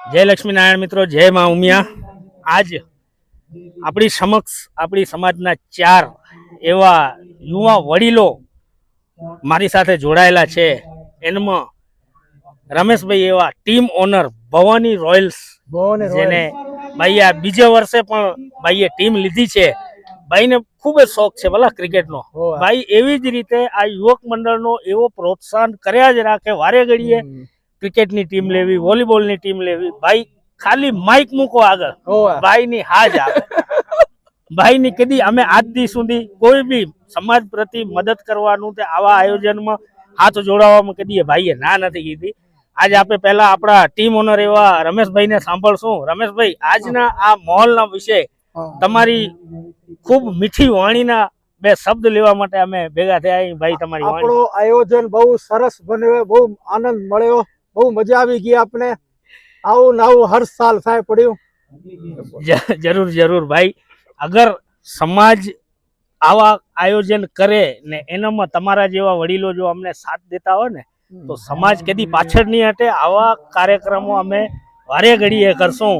જય લક્ષ્મીનારાયણ મિત્રો, જય માં ઉમિયા। આજ આપણી સમક્ષ આપણી સમાજના 4 એવા યુવા વડીલો મારી સાથે જોડાયેલા છે। એમાં રમેશભાઈ એવા ટીમ ઓનર ભવાની રોયલ્સ, જેને ભાઈ આ બીજા વર્ષે પણ ભાઈએ ટીમ લીધી છે। ભાઈને ખૂબ જ શોખ છે ભલા ક્રિકેટનો। ભાઈ એવી જ રીતે આ યુવક મંડળનો એવો પ્રોત્સાહન કર્યા જ રાખે, વારે ઘડીએ ક્રિકેટની ટીમ લેવી, વોલીબોલની ટીમ લેવી। ભાઈ ખાલી માઇક મૂકો આગળ, ભાઈની હાજ આવે। ભાઈની કદી અમે આજ દી સુધી કોઈ બી સમાજ પ્રતિ મદદ કરવાનું તે આવા આયોજનમાં હાથ જોડાવવામાં કદી ભાઈએ ના નથી કીધી। આજ આપણે પહેલા આપણા ટીમ ઓનર એવા રમેશભાઈને સાંભળશું। રમેશભાઈ, આજના આ માહોલના વિશે તમારી ખૂબ મીઠી વાણીના 2 શબ્દ લેવા માટે અમે ભેગા થયા। ભાઈ તમારી આપણો આયોજન બહુ સરસ બન્યો, બહુ આનંદ મળ્યો, બહુ મજા આવી ગઈ આપણે। આવું નવું હર સાલ થાય પડ્યું। જરૂર જરૂર ભાઈ, અગર સમાજ આવા આયોજન કરે ને એનામાં તમારા જેવા વડીલો જો અમને સાથ દેતા હોય ને તો સમાજ કદી પાછળ નહીં હટે। આવા કાર્યક્રમો અમે વારે ઘડીએ કરશું।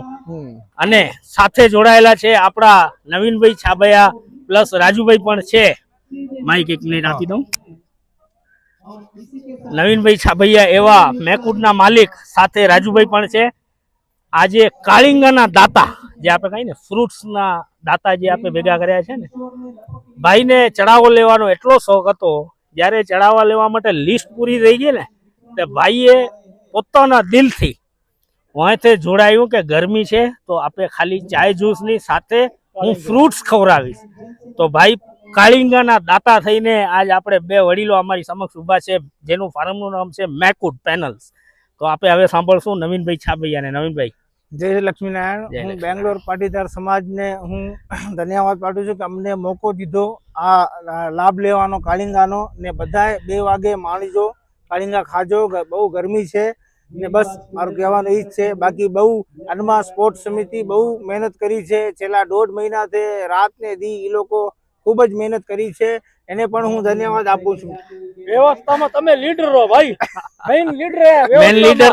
અને સાથે જોડાયેલા છે આપણા નવીનભાઈ છાબૈયા પ્લસ રાજુભાઈ પણ છે। માઇક 1 મિનિટ આપી દઉં। નવીનભાઈ છાબૈયા એવા મેકુડના માલિક સાથે રાજુભાઈ પણ છે। આજે કાળિંગાના દાતા, જે આપણે કહીએ ને ફ્રૂટ્સના દાતા, જે આપણે ભેગા કર્યા છે ને, ભાઈને ચડાવો લેવાનો એટલો શોખ હતો, જ્યારે ચડાવવા લેવા માટે લિસ્ટ પૂરી થઈ ગઈ ને તે ભાઈએ પોતાના દિલથી વાંથી જોડાયું કે ગરમી છે તો આપણે ખાલી ચાય જ્યુસની સાથે હું ફ્રૂટ્સ ખવડાવીશ। તો ભાઈ કાળિંગાના દાતા થઈને આજ આપણે 2 વડીલો અમારી સમક્ષ ઊભા છે, જેનું ફાર્મનું નામ છે મેકુડ પેનલ્સ। તો આપણે હવે સાંભળશું નવીનભાઈ છાબૈયાને। નવીનભાઈ, જય લક્ષ્મીનારાયણ। હું બેંગ્લોર પાટીદાર સમાજને હું ધન્યવાદ પાઠવું છું કે અમને મોકો દીધો આ લાભ લેવાનો કાળિંગાનો। ને બધાએ 2 વાગે માણીજો, કાળિંગા ખાજો, બહુ ગરમી છે ને બસ મારું કહેવાનું એ જ છે। બાકી બહુ હનુમાન સ્પોર્ટ્સ સમિતિ બહુ મહેનત કરી છે, છેલ્લા 1.5 મહિનાથી રાત ને દી એ લોકો ખૂબ જ મહેનત કરી છે, એને પણ હું ધન્યવાદ આપું છું। વ્યવસ્થામાં તમે લીડર રહો ભાઈ, મેઇન લીડર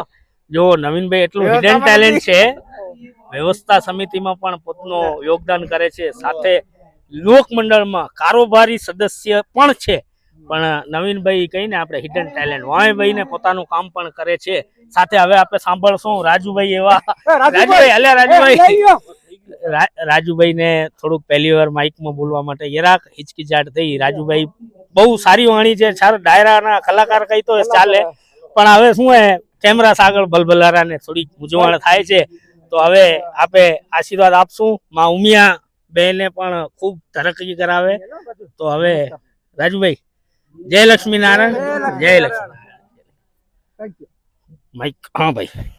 જો નવીનભાઈ એટલું હિડન ટેલેન્ટ છે, વ્યવસ્થા સમિતિમાં પણ પોતાનું યોગદાન કરે છે, સાથે લોક મંડળમાં કારોબારી સદસ્ય પણ છે। પણ નવીનભાઈ કહીને આપણે હિડન ટેલેન્ટ, વાયભાઈને પોતાનું કામ પણ કરે છે સાથે। હવે આપણે સાંભળશું રાજુભાઈ એવા રાજુભાઈને થોડુંક પહેલી વાર માઇકમાં બોલવા માટે જરાક હિચકિચાટ થઈ। રાજુભાઈ બહુ સારી વાણી છે, ડાયરાના કલાકાર કહી તો ચાલે, પણ હવે શું હે કેમેરા સાગળ ભલભલારાને થોડીક મૂંઝવણ થાય છે। તો હવે આપણે આશીર્વાદ આપશું, માં ઉમિયા બેને પણ ખૂબ તરક્કી કરાવે। તો હવે રાજુભાઈ, જય લક્ષ્મીનારાયણ, જય લક્ષ્મીનારાયણ। માઇક, હા ભાઈ।